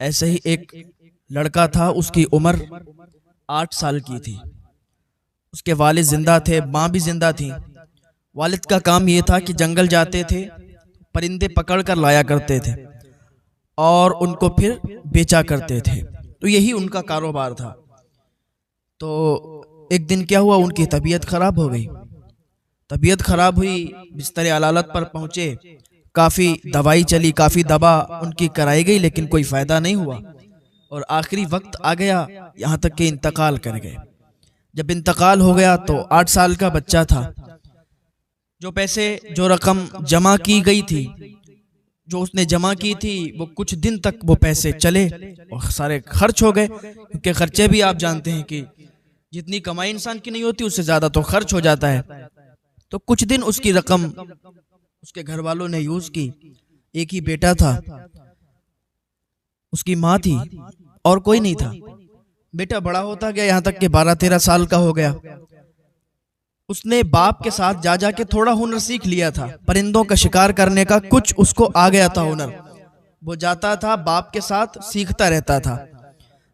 ऐसे ही एक लड़का था, उसकी उम्र 8 साल की थी। उसके वालिद जिंदा थे, माँ भी जिंदा थी। वालिद का काम ये था कि जंगल जाते थे, परिंदे पकड़ कर लाया करते थे और उनको फिर बेचा करते थे। तो यही उनका कारोबार था। तो एक दिन क्या हुआ, उनकी तबीयत खराब हो गई। तबीयत खराब हुई, बिस्तर अलालत पर पहुंचे, काफ़ी दवाई चली, काफ़ी दवा उनकी कराई गई, लेकिन कोई फ़ायदा नहीं हुआ। और आखिरी वक्त आ गया, यहाँ तक कि इंतकाल कर गए। जब इंतकाल हो गया तो 8 साल का बच्चा था। जो पैसे, जो रकम जमा की गई थी, जो उसने जमा की थी, वो कुछ दिन तक वो पैसे चले और सारे खर्च हो गए। क्योंकि खर्चे भी आप जानते हैं कि जितनी कमाई इंसान की नहीं होती, उससे ज़्यादा तो खर्च हो जाता है। तो कुछ दिन उसकी रकम उसके घर वालों ने यूज की। एक ही बेटा था, उसकी माँ थी और कोई नहीं था। बेटा बड़ा होता गया, यहाँ तक कि 12-13 साल का हो गया। उसने बाप के साथ जा जाके थोड़ा हुनर सीख लिया था, परिंदों का शिकार करने का कुछ उसको आ गया था हुनर। वो जाता था बाप के साथ, सीखता रहता था।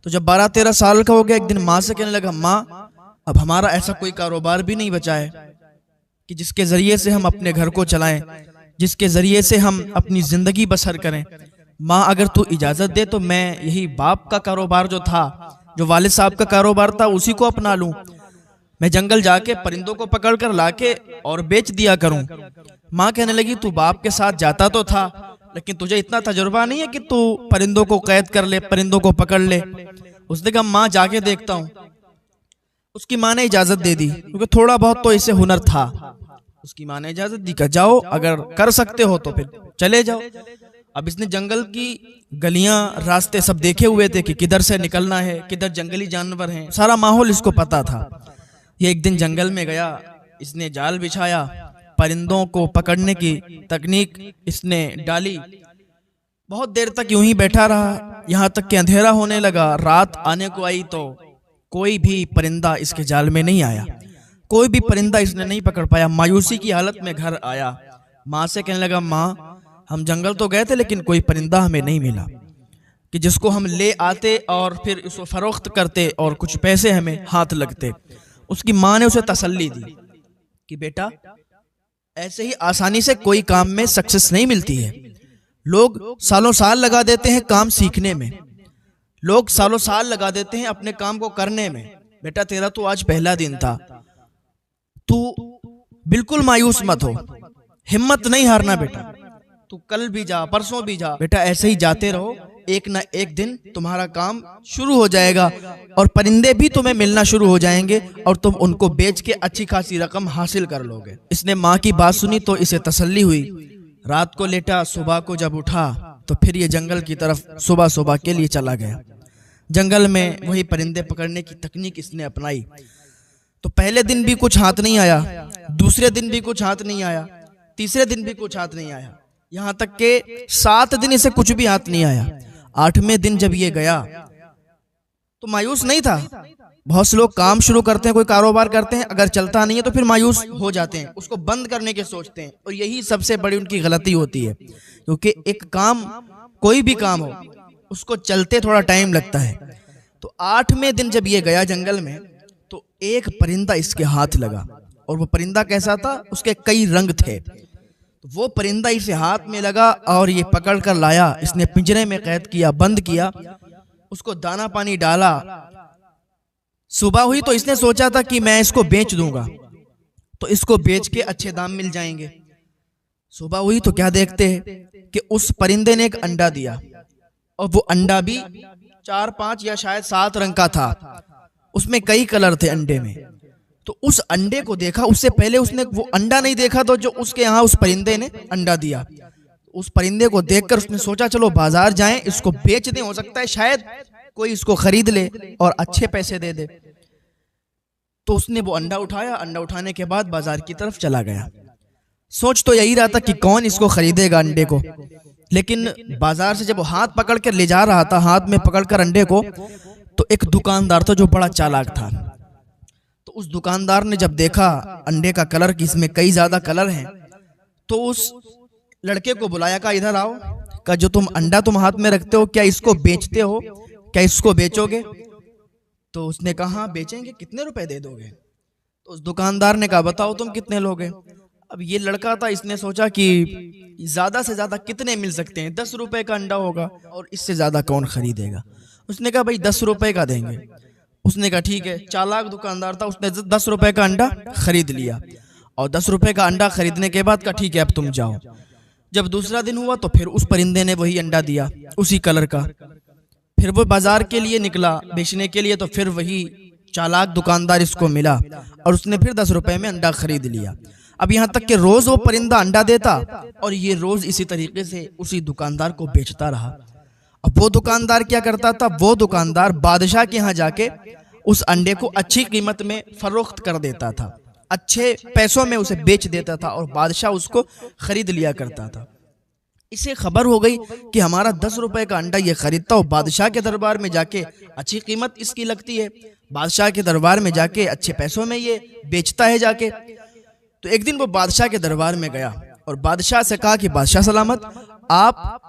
तो जब 12-13 साल का हो गया, एक दिन माँ से कहने लगा, माँ अब हमारा ऐसा कोई कारोबार भी नहीं बचा है कि जिसके जरिए से हम अपने घर को चलाएं, जिसके जरिए से हम अपनी जिंदगी बसर करें। माँ अगर तू इजाजत दे तो मैं यही बाप का कारोबार जो था, जो वालिद साहब का कारोबार था, उसी को अपना लूं। मैं जंगल जाके परिंदों को पकड़ कर लाके और बेच दिया करूं। माँ कहने लगी, तू बाप के साथ जाता तो था, लेकिन तुझे इतना तजुर्बा नहीं है कि तू परिंदों को कैद कर ले, परिंदों को पकड़ ले। उसने कहा, माँ जाके देखता हूँ। उसकी माँ ने इजाजत दे दी, क्योंकि थोड़ा बहुत तो इसे हुनर था। उसकी माँ ने इजाजत दी, कहा जाओ, अगर कर सकते हो तो फिर चले जाओ। अब इसने जंगल की गलियां, रास्ते सब देखे हुए थे कि किधर से निकलना है, किधर जंगली जानवर हैं, सारा माहौल इसको पता था। ये एक दिन जंगल में गया, इसने जाल बिछाया, परिंदों को पकड़ने की तकनीक इसने डाली। बहुत देर तक यूं ही बैठा रहा, यहाँ तक कि अंधेरा होने लगा। रात आने को आई तो कोई भी परिंदा इसके जाल में नहीं आया, कोई भी परिंदा इसने नहीं पकड़ पाया। मायूसी की हालत में घर आया, माँ से कहने लगा, माँ हम जंगल तो गए थे, लेकिन कोई परिंदा हमें नहीं मिला कि जिसको हम ले आते और फिर उसको फरोख्त करते और कुछ पैसे हमें हाथ लगते। उसकी माँ ने उसे तसल्ली दी कि बेटा, ऐसे ही आसानी से कोई काम में सक्सेस नहीं मिलती है। लोग सालों साल लगा देते हैं काम सीखने में, लोग सालों साल लगा देते हैं अपने काम को करने में। बेटा तेरा तो आज पहला दिन था, तू बिल्कुल मायूस मत हो, हिम्मत नहीं हारना बेटा। तू कल भी जा, परसों भी जा, बेटा ऐसे ही जाते रहो, एक ना एक दिन तुम्हारा काम शुरू हो जाएगा और परिंदे भी तुम्हें मिलना शुरू हो जाएंगे और तुम उनको बेच के अच्छी खासी रकम हासिल कर लोगे। इसने माँ की बात सुनी तो इसे तसल्ली हुई। रात को लेटा, सुबह को जब उठा तो फिर ये जंगल की तरफ सुबह सुबह के लिए चला गया। जंगल में वही परिंदे पकड़ने की तकनीक इसने अपनाई। तो पहले दिन भी कुछ हाथ नहीं आया, दूसरे दिन भी कुछ हाथ नहीं आया, तीसरे दिन भी कुछ हाथ नहीं आया, यहाँ तक के 7 दिन इसे कुछ भी हाथ नहीं आया। 8वें दिन जब ये गया तो मायूस नहीं था। बहुत से लोग काम शुरू करते हैं, कोई कारोबार करते हैं, अगर चलता नहीं है तो फिर मायूस हो जाते हैं, उसको बंद करने के सोचते हैं। और यही सबसे बड़ी उनकी गलती होती है, क्योंकि एक काम, कोई भी काम हो, उसको चलते थोड़ा टाइम लगता है। तो 8वें दिन जब ये गया जंगल में तो एक परिंदा इसके हाथ लगा। और वो परिंदा कैसा था, उसके कई रंग थे। तो वो परिंदा इसे हाथ में लगा और ये पकड़ कर लाया, इसने पिंजरे में कैद किया, बंद किया, उसको दाना पानी डाला। सुबह हुई तो इसने सोचा था कि मैं इसको बेच दूंगा, तो इसको बेच के अच्छे दाम मिल जाएंगे। सुबह हुई तो क्या देखते हैं कि उस परिंदे ने एक अंडा दिया, और वो अंडा भी 4-5 या शायद 7 रंग का था। उसमें कई कलर थे अंडे में। तो उस अंडे को देखा, उससे पहले उसने वो अंडा नहीं देखा, तो जो उसके यहाँ उस परिंदे ने अंडा दिया, उस परिंदे को देखकर उसने सोचा चलो बाजार जाएं, इसको बेच दें, हो सकता है शायद कोई इसको खरीद ले और अच्छे पैसे दे दे। तो उसने वो अंडा उठाया, अंडा उठाने के बाद बाजार की तरफ चला गया। सोच तो यही रहा था कि कौन इसको खरीदेगा अंडे को, लेकिन बाजार से जब वो हाथ पकड़ कर ले जा रहा था, हाथ में पकड़कर अंडे को, तो एक दुकानदार था जो बड़ा चालाक था। तो उस दुकानदार ने जब देखा अंडे का कलर कि इसमें कई ज्यादा कलर हैं, तो उस लड़के को बुलाया, कहा इधर आओ, का जो तुम अंडा तुम हाथ में रखते हो, क्या इसको बेचते हो, क्या इसको बेचोगे? तो उसने कहा हाँ बेचेंगे, कितने रुपए दे दोगे? तो उस दुकानदार ने कहा बताओ तुम कितने लोगे? अब ये लड़का था, इसने सोचा कि ज्यादा से ज्यादा कितने मिल सकते हैं, 10 रुपए का अंडा होगा और इससे ज्यादा कौन खरीदेगा। उसने कहा भाई 10 रुपए का देंगे। उसने कहा ठीक है। चालाक दुकानदार था, उसने 10 रुपए का अंडा खरीद लिया और 10 रुपए का अंडा खरीदने के बाद कहा ठीक है अब तुम जाओ। जब दूसरा दिन हुआ तो फिर उस परिंदे ने वही अंडा दिया, उसी कलर का। फिर वो बाजार के लिए निकला बेचने के लिए, तो फिर वही चालाक दुकानदार इसको मिला और उसने फिर 10 रुपए में अंडा खरीद लिया। अब यहाँ तक कि रोज वो परिंदा अंडा देता और ये रोज इसी तरीके से उसी दुकानदार को बेचता रहा। अब वो दुकानदार क्या करता था, वो दुकानदार बादशाह के यहाँ जाके उस अंडे को अच्छी कीमत में फरोख्त कर देता था, अच्छे पैसों में उसे बेच देता था और बादशाह उसको खरीद लिया करता था। इसे खबर हो गई कि हमारा 10 रुपए का अंडा ये खरीदता हो, बादशाह के दरबार में जाके अच्छी कीमत इसकी लगती है, बादशाह के दरबार में जाके अच्छे पैसों में ये बेचता है जाके। तो एक दिन वो बादशाह के दरबार में गया और बादशाह से कहा कि बादशाह सलामत, आप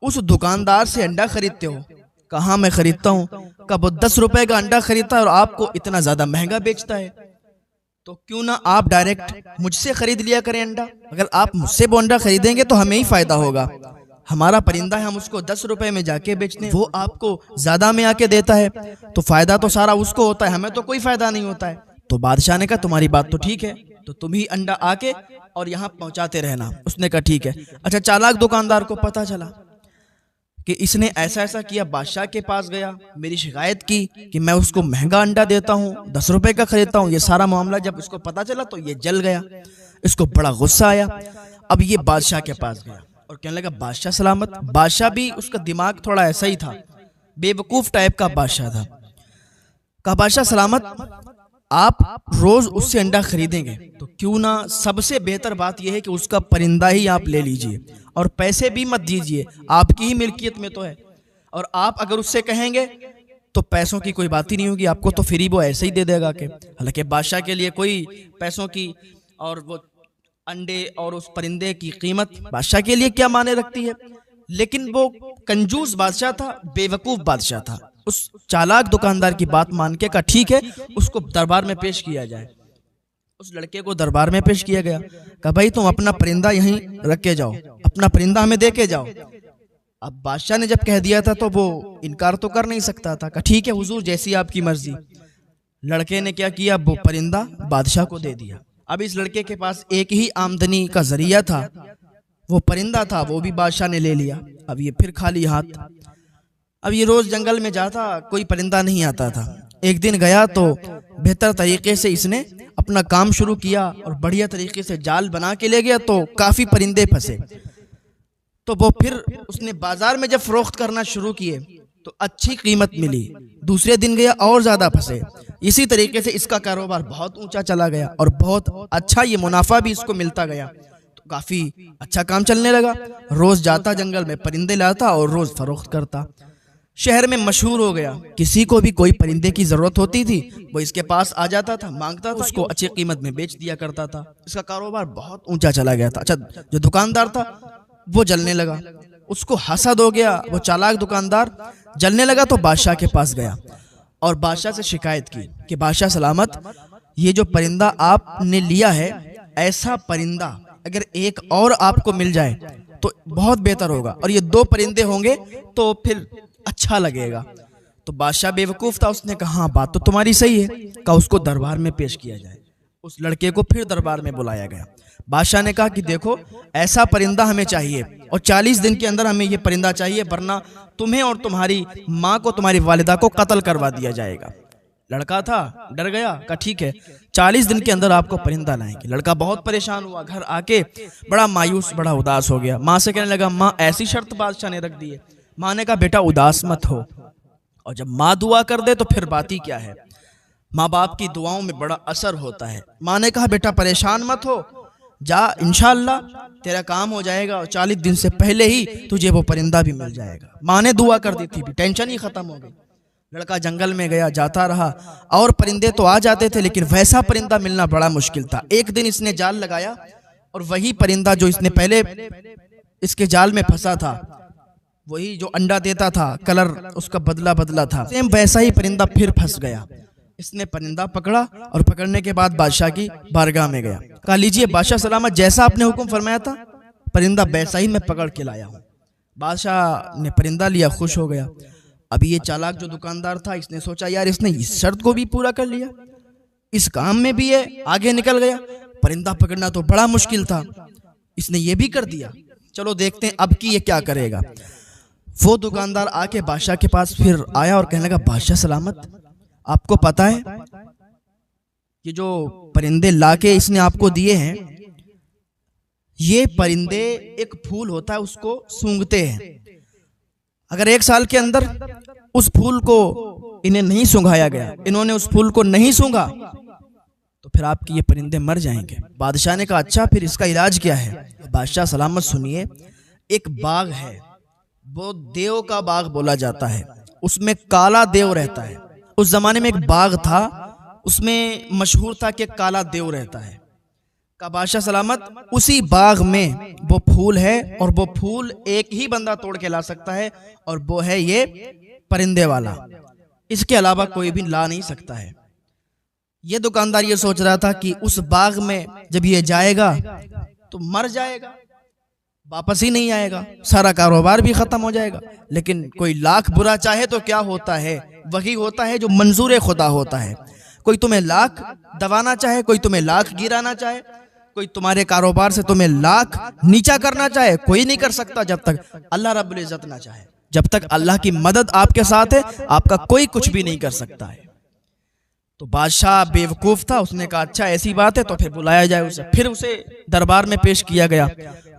उस दुकानदार से अंडा खरीदते हो? कहाँ मैं खरीदता हूँ? कब वो 10 रुपए का अंडा खरीदता है और आपको इतना ज्यादा महंगा बेचता है, तो क्यों ना आप डायरेक्ट मुझसे खरीद लिया करें अंडा। अगर आप मुझसे वो अंडा खरीदेंगे तो हमें ही फायदा होगा। हमारा परिंदा है, हम उसको 10 रुपए में जाके बेचते हैं, वो आपको ज्यादा में आके देता है, तो फायदा तो सारा उसको होता है, हमें तो कोई फायदा नहीं होता है। तो बादशाह ने कहा तुम्हारी बात तो ठीक है, तो तुम ही अंडा आके और यहाँ पहुंचाते रहना। उसने कहा ठीक है। अच्छा, चालाक दुकानदार को पता चला कि इसने ऐसा ऐसा किया, बादशाह के पास गया, मेरी शिकायत की कि मैं उसको महंगा अंडा देता हूँ, 10 रुपए का खरीदता हूँ। ये सारा मामला जब इसको पता चला तो ये जल गया, इसको बड़ा गुस्सा आया। अब ये बादशाह के पास गया और कहने लगा बादशाह सलामत। बादशाह भी उसका दिमाग थोड़ा ऐसा ही था, बेवकूफ टाइप का बादशाह था। कहा बादशाह सलामत, आप रोज उससे अंडा खरीदेंगे तो क्यों ना सबसे बेहतर बात यह है कि उसका परिंदा ही आप ले लीजिए और पैसे भी मत दीजिए, आपकी ही मिल्कियत में तो है। और आप अगर उससे कहेंगे तो पैसों की कोई बात ही नहीं होगी, आपको तो फ्री वो ऐसे ही दे देगा। के हालांकि बादशाह के लिए कोई पैसों की और वो अंडे और उस परिंदे की कीमत बादशाह के लिए क्या माने रखती है, लेकिन वो कंजूस बादशाह था, बेवकूफ बादशाह था। उस चालाक दुकानदार की बात मान के कहा ठीक है, उसको दरबार में पेश किया जाए। उस लड़के को दरबार में पेश किया गया। कहा भाई तुम अपना परिंदा यहीं रख के जाओ, अपना परिंदा हमें दे के जाओ। अब बादशाह ने जब कह दिया था तो वो इनकार तो कर नहीं सकता था। कहा ठीक है हुजूर, जैसी आपकी मर्जी। लड़के ने क्या किया, वो परिंदा बादशाह को दे दिया। अब इस लड़के के पास एक ही आमदनी का जरिया था, वो परिंदा था, वो भी बादशाह ने ले लिया। अब ये फिर खाली हाथ। अब ये रोज जंगल में जाता, कोई परिंदा नहीं आता था। एक दिन गया तो बेहतर तरीके से इसने अपना काम शुरू किया और बढ़िया तरीके से जाल बना के ले गया, तो काफी परिंदे फंसे। तो वो फिर उसने बाजार में जब फरोख्त करना शुरू किए तो अच्छी कीमत मिली। दूसरे दिन गया और ज्यादा फंसे। इसी तरीके से इसका कारोबार बहुत ऊंचा चला गया और बहुत अच्छा ये मुनाफा भी इसको मिलता गया। तो काफी अच्छा काम चलने लगा। रोज जाता जंगल में परिंदे लाता और रोज फरोख्त करता। शहर में मशहूर हो गया। किसी को भी कोई परिंदे की जरूरत होती थी वो इसके पास आ जाता था, मांगता था, उसको अच्छी कीमत में बेच दिया करता था। इसका कारोबार बहुत ऊंचा चला गया था। अच्छा, जो दुकानदार था वो जलने लगा, उसको हसद हो गया। वो चालाक दुकानदार जलने लगा तो बादशाह के पास गया और बादशाह से शिकायत की कि बादशाह सलामत, ये जो परिंदा आपने लिया है, ऐसा परिंदा अगर एक और आपको मिल जाए तो बहुत बेहतर होगा, और ये 2 परिंदे होंगे तो फिर अच्छा लगेगा। तो बादशाह बेवकूफ था, उसने कहा हाँ बात तो तुम्हारी सही है। कहा उसको दरबार में पेश किया जाए। उस लड़के को फिर दरबार में बुलाया गया। बादशाह ने कहा कि देखो ऐसा परिंदा हमें चाहिए और 40 दिन के अंदर हमें ये परिंदा चाहिए, वरना तुम्हें और तुम्हारी माँ को, तुम्हारी वालिदा को कत्ल करवा दिया जाएगा। लड़का था, डर गया। कहा ठीक है 40 दिन के अंदर आपको परिंदा लाएंगे। लड़का बहुत परेशान हुआ, घर आके बड़ा मायूस, बड़ा उदास हो गया। माँ से कहने लगा माँ ऐसी शर्त बादशाह ने रख दी है। माँ ने कहा बेटा उदास मत हो, और जब माँ दुआ कर दे तो फिर बात ही क्या है। माँ बाप की दुआओं में बड़ा असर होता है। माँ ने कहा बेटा परेशान मत हो, जा इंशाअल्लाह तेरा काम हो जाएगा और 40 दिन से पहले ही तुझे वो परिंदा भी मिल जाएगा। माँ ने दुआ कर दी थी, भी टेंशन ही खत्म हो गई। लड़का जंगल में गया, जाता रहा, और परिंदे तो आ जाते थे लेकिन वैसा परिंदा मिलना बड़ा मुश्किल था। एक दिन इसने जाल लगाया और वही परिंदा जो इसने पहले इसके जाल में फंसा था वही जो अंडा देता था, कलर उसका बदला बदला था, सेम वैसा ही परिंदा फिर फंस गया। इसने परिंदा पकड़ा और पकड़ने के बाद बादशाह की बारगाह में गया। कहा, लीजिए बादशाह सलामत, जैसा आपने हुक्म फरमाया था परिंदा वैसा ही मैं पकड़ के लाया हूँ। बादशाह ने परिंदा लिया, खुश हो गया। अभी ये चालाक जो दुकानदार था, इसने सोचा यार इसने इस शर्त को भी पूरा कर लिया, इस काम में भी ये आगे निकल गया। परिंदा पकड़ना तो बड़ा मुश्किल था, इसने ये भी कर दिया, चलो देखते हैं अब की ये क्या करेगा। वो दुकानदार आके बादशाह के पास फिर आया और कहने लगा, बादशाह सलामत, आपको पता है ये जो परिंदे लाके इसने आपको दिए हैं, ये परिंदे एक फूल होता है उसको सूंघते हैं। अगर 1 साल के अंदर उस फूल को इन्हें नहीं सूंघाया गया, इन्होंने उस फूल को नहीं सूंघा, तो फिर आपके ये परिंदे मर जाएंगे। बादशाह ने कहा, अच्छा फिर इसका इलाज क्या है? बादशाह सलामत सुनिए, एक बाग है, वो देव का बाग बोला जाता है, उसमें काला देव रहता है। उस जमाने में एक बाग था, उसमें मशहूर था कि काला देव रहता है। का बादशाह सलामत, उसी बाग में वो फूल है और वो फूल एक ही बंदा तोड़ के ला सकता है, और वो है ये परिंदे वाला, इसके अलावा कोई भी ला नहीं सकता है। ये दुकानदार ये सोच रहा था कि उस बाग में जब ये जाएगा तो मर जाएगा, वापस ही नहीं आएगा, सारा कारोबार भी खत्म हो जाएगा। लेकिन कोई लाख बुरा चाहे तो क्या होता है, वही होता है जो मंजूर खुदा होता है। कोई तुम्हें लाख दबाना चाहे, कोई तुम्हें लाख गिराना चाहे, कोई तुम्हारे कारोबार से तुम्हें लाख नीचा करना चाहे, कोई नहीं कर सकता जब तक अल्लाह रब्बुल इज्जत ना चाहे। जब तक अल्लाह की मदद आपके साथ है, आपका कोई कुछ भी नहीं कर सकता है। तो बादशाह बेवकूफ था, उसने कहा अच्छा ऐसी बात है तो फिर बुलाया जाए उसे। फिर उसे दरबार में पेश किया गया।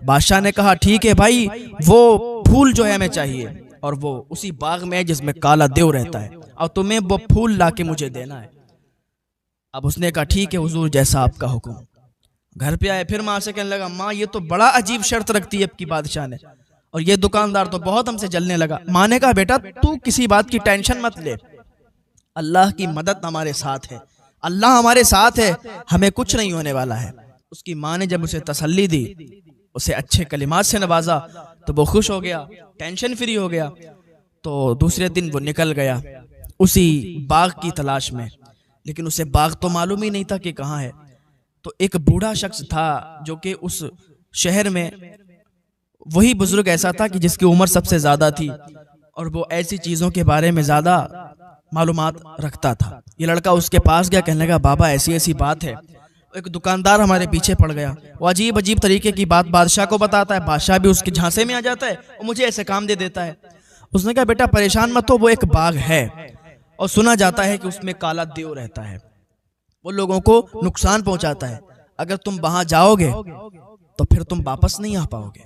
बादशाह ने कहा ठीक है भाई, वो फूल जो है हमें चाहिए, और वो उसी बाग में है जिसमें काला देव रहता है, और तुम्हें वो फूल लाके मुझे देना है। अब उसने कहा ठीक है हुजूर, जैसा आपका हुक्म। घर पे आए, फिर माँ से कहने लगा, माँ ये तो बड़ा अजीब शर्त रखती है आपकी बादशाह ने, और ये दुकानदार तो बहुत हमसे जलने लगा। माँ ने कहा बेटा तू किसी बात की टेंशन मत ले, अल्लाह की मदद हमारे साथ है, अल्लाह हमारे साथ है, हमें कुछ नहीं होने वाला है। उसकी माँ ने जब उसे तसल्ली दी, उसे अच्छे कलिमात से नवाजा, तो वो खुश हो गया, टेंशन फ्री हो गया। तो दूसरे दिन वो निकल गया उसी बाग की तलाश में, लेकिन उसे बाग तो मालूम ही नहीं था कि कहाँ है। तो एक बूढ़ा शख्स था जो कि उस शहर में वही बुजुर्ग ऐसा था कि जिसकी उम्र सबसे ज्यादा थी, और वो ऐसी चीजों के बारे में ज्यादा मालूमात रखता था। ये लड़का उसके पास गया, कहने लगा बाबा ऐसी ऐसी बात है, एक दुकानदार हमारे पीछे पड़ गया, वो अजीब अजीब तरीके की बात बादशाह को बताता है, बादशाह भी उसके झांसे में आ जाता है और मुझे ऐसे काम दे देता है। उसने कहा बेटा परेशान मत हो, वो एक बाग है और सुना जाता है कि उसमें काला देव रहता है, वो लोगों को नुकसान पहुंचाता है, अगर तुम वहां जाओगे तो फिर तुम वापस नहीं आ पाओगे,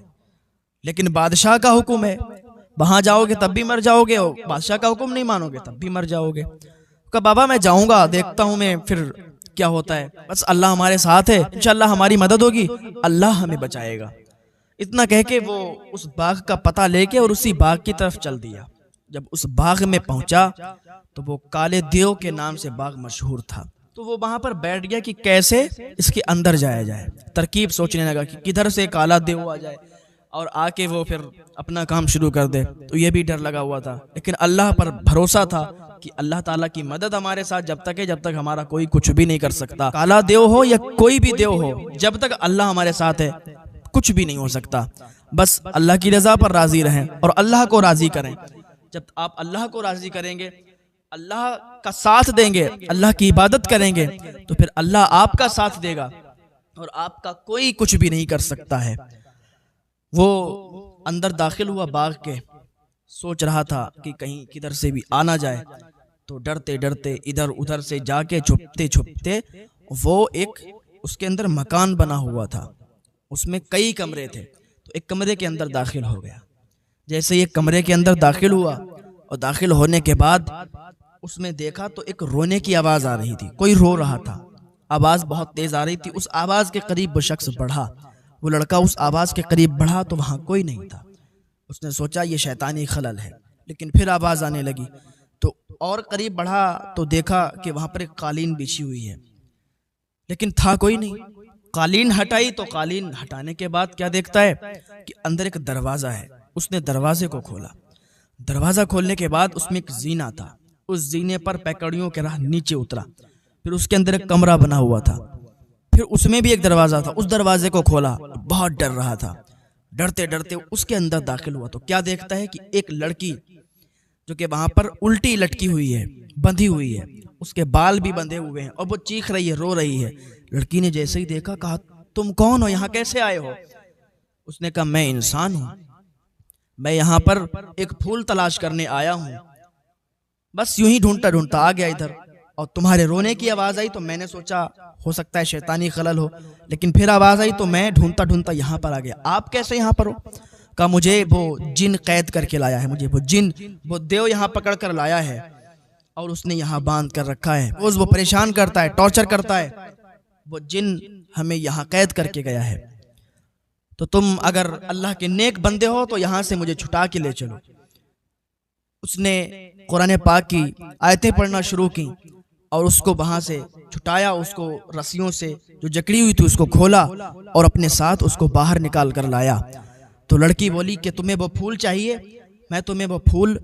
लेकिन बादशाह का हुक्म है, वहां जाओगे तब भी मर जाओगे और बादशाह का हुक्म नहीं मानोगे तब भी मर जाओगे। कहा बाबा मैं जाऊंगा, देखता हूं मैं फिर क्या होता है, बस अल्लाह हमारे साथ है, इंशाअल्लाह हमारी मदद होगी, अल्लाह हमें बचाएगा। इतना कह के वो उस बाग का पता लेके और उसी बाग की तरफ चल दिया। जब उस बाग में पहुंचा तो वो काले देव के नाम से बाग मशहूर था। तो वो वहां पर बैठ गया कि कैसे इसके अंदर जाया जाए, तरकीब सोचने लगा कि किधर से काला देव आ जाए और आके वो फिर अपना काम शुरू कर दे। तो ये भी डर लगा हुआ था, लेकिन अल्लाह पर भरोसा था कि अल्लाह ताला की मदद हमारे साथ जब तक है, जब तक हमारा कोई कुछ भी नहीं कर सकता। काला देव हो या कोई भी देव हो, जब तक अल्लाह हमारे साथ है कुछ भी नहीं हो सकता। बस अल्लाह की रजा पर राजी रहें और अल्लाह को राजी करें। जब आप अल्लाह को राजी करेंगे, अल्लाह का साथ देंगे, अल्लाह की इबादत करेंगे, तो फिर अल्लाह आपका साथ देगा और आपका कोई कुछ भी नहीं कर सकता है। वो अंदर दाखिल हुआ बाग के, सोच रहा था कि कहीं किधर से भी आना जाए, तो डरते डरते इधर उधर से जाके छुपते छुपते वो एक उसके अंदर मकान बना हुआ था, उसमें कई कमरे थे, तो एक कमरे के अंदर दाखिल हो गया। जैसे ये कमरे के अंदर दाखिल हुआ और दाखिल होने के बाद उसमें देखा तो एक रोने की आवाज आ रही थी, कोई रो रहा था, आवाज बहुत तेज आ रही थी। उस आवाज के करीब वो शख्स बढ़ा, वो लड़का उस आवाज के करीब बढ़ा तो वहां कोई नहीं था। उसने सोचा ये शैतानी खलल है, लेकिन फिर आवाज आने लगी तो और करीब बढ़ा तो देखा कि वहां पर एक कालीन बिछी हुई है, लेकिन था कोई नहीं। कालीन हटाई तो कालीन हटाने के बाद क्या देखता है कि अंदर एक दरवाजा है, उसने दरवाजे को खोला। दरवाजा खोलने के बाद उसमें एक जीना था, उस जीने पर पैकड़ियों के राह नीचे उतरा। फिर उसके अंदर एक कमरा बना हुआ था, फिर उसमें भी एक दरवाजा था। उस दरवाजे को खोला, बहुत डर रहा था। डरते डरते उसके अंदर दाखिल हुआ तो क्या देखता है कि एक लड़की जो कि वहां पर उल्टी लटकी हुई है, बंधी हुई है, उसके बाल भी बंधे हुए हैं और वो चीख रही है, रो रही है। लड़की ने जैसे ही देखा, कहा तुम कौन हो, यहाँ कैसे आए हो? उसने कहा मैं इंसान हूं, मैं यहाँ पर एक फूल तलाश करने आया हूं, बस यूं ही ढूंढता ढूंढता आ गया इधर, और तुम्हारे रोने की आवाज आई तो मैंने सोचा हो सकता है शैतानी खलल हो, लेकिन फिर आवाज आई तो मैं ढूंढता ढूंढता यहाँ पर आ गया। आप कैसे यहाँ पर हो? कहा मुझे वो जिन कैद करके लाया है, मुझे वो जिन, वो देव यहाँ पकड़ कर लाया है और उसने यहाँ बांध कर रखा है। रोज वो परेशान करता है, टॉर्चर करता है, वो जिन हमें यहाँ कैद करके गया है। तो तुम अगर अल्लाह के नेक बंदे हो तो यहाँ से मुझे छुटा के ले चलो। उसने कुरान पाक की आयतें पढ़ना शुरू की और उसको वहां से छुटाया, उसको रस्सियों से जो जकड़ी हुई थी उसको खोला और अपने साथ उसको बाहर निकाल कर लाया। तो लड़की बोली कि तुम्हें वो फूल चाहिए, मैं तुम्हें वो फूल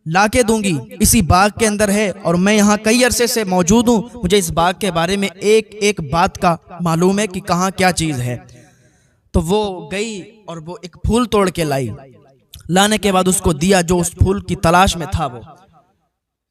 लाके दूंगी, इसी बाग के अंदर है और मैं यहाँ कई अरसे से मौजूद हूँ, मुझे इस बाग के बारे में एक एक बात का मालूम है कि कहाँ क्या चीज है। तो वो गई और वो एक फूल तोड़ के लाई। लाने के बाद उसको दिया जो उस फूल की तलाश में था।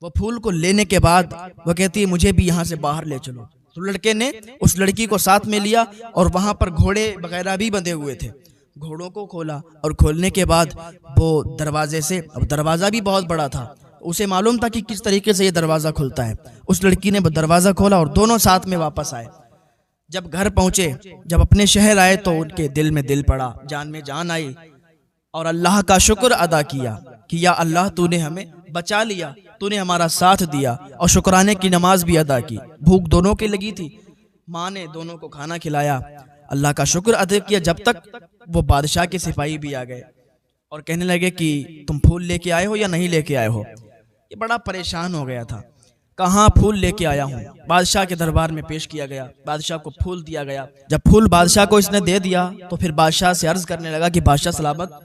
वो फूल को लेने के बाद वो कहती है मुझे भी यहाँ से बाहर ले चलो। तो लड़के ने उस लड़की को साथ में लिया और वहां पर घोड़े वगैरह भी बंधे हुए थे। घोड़ों को खोला और खोलने के बाद वो दरवाजे से, अब दरवाजा भी बहुत बड़ा था, उसे मालूम था कि किस तरीके से ये दरवाजा खुलता है। उस लड़की ने वो दरवाजा खोला और दोनों साथ में वापस आए। जब घर पहुंचे, जब अपने शहर आए तो उनके दिल में दिल पड़ा, जान में जान आई और अल्लाह का शुक्र अदा किया कि या अल्लाह तूने हमें बचा लिया, तूने हमारा साथ दिया, और शुक्राने की नमाज भी अदा की। भूख दोनों की लगी थी, माँ ने दोनों को खाना खिलाया, अल्लाह का शुक्र अदा किया। जब तक वो बादशाह के सिपाही भी आ गए और कहने लगे कि तुम फूल लेके आए हो या नहीं लेके आए हो। ये बड़ा परेशान हो गया था, कहाँ फूल लेके आया हूँ। बादशाह के दरबार में पेश किया गया, बादशाह को फूल दिया गया। जब फूल बादशाह को इसने दे दिया तो फिर बादशाह से अर्ज करने लगा कि बादशाह सलामत,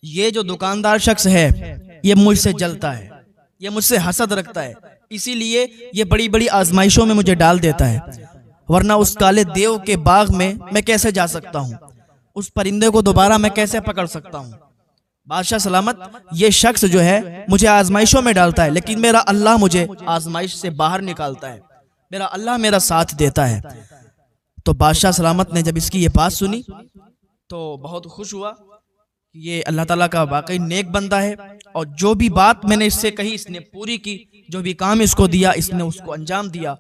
ये जो दुकानदार शख्स है ये मुझसे जलता है, ये मुझसे हसद रखता है, इसीलिए ये बड़ी बड़ी आजमाइशों में मुझे डाल देता है, वरना उस काले देव के बाग में मैं कैसे जा सकता हूँ, उस परिंदे को दोबारा मैं कैसे पकड़ सकता हूँ। बादशाह सलामत, ये शख्स जो है मुझे आजमाइशों में डालता है, लेकिन मेरा अल्लाह मुझे आजमाइश से बाहर निकालता है, मेरा अल्लाह मेरा साथ देता है। तो बादशाह सलामत ने जब इसकी ये बात सुनी तो बहुत खुश हुआ, ये अल्लाह ताला का वाकई नेक बंदा है और जो भी बात मैंने इससे कही इसने पूरी की, जो भी काम इसको दिया इसने उसको अंजाम दिया।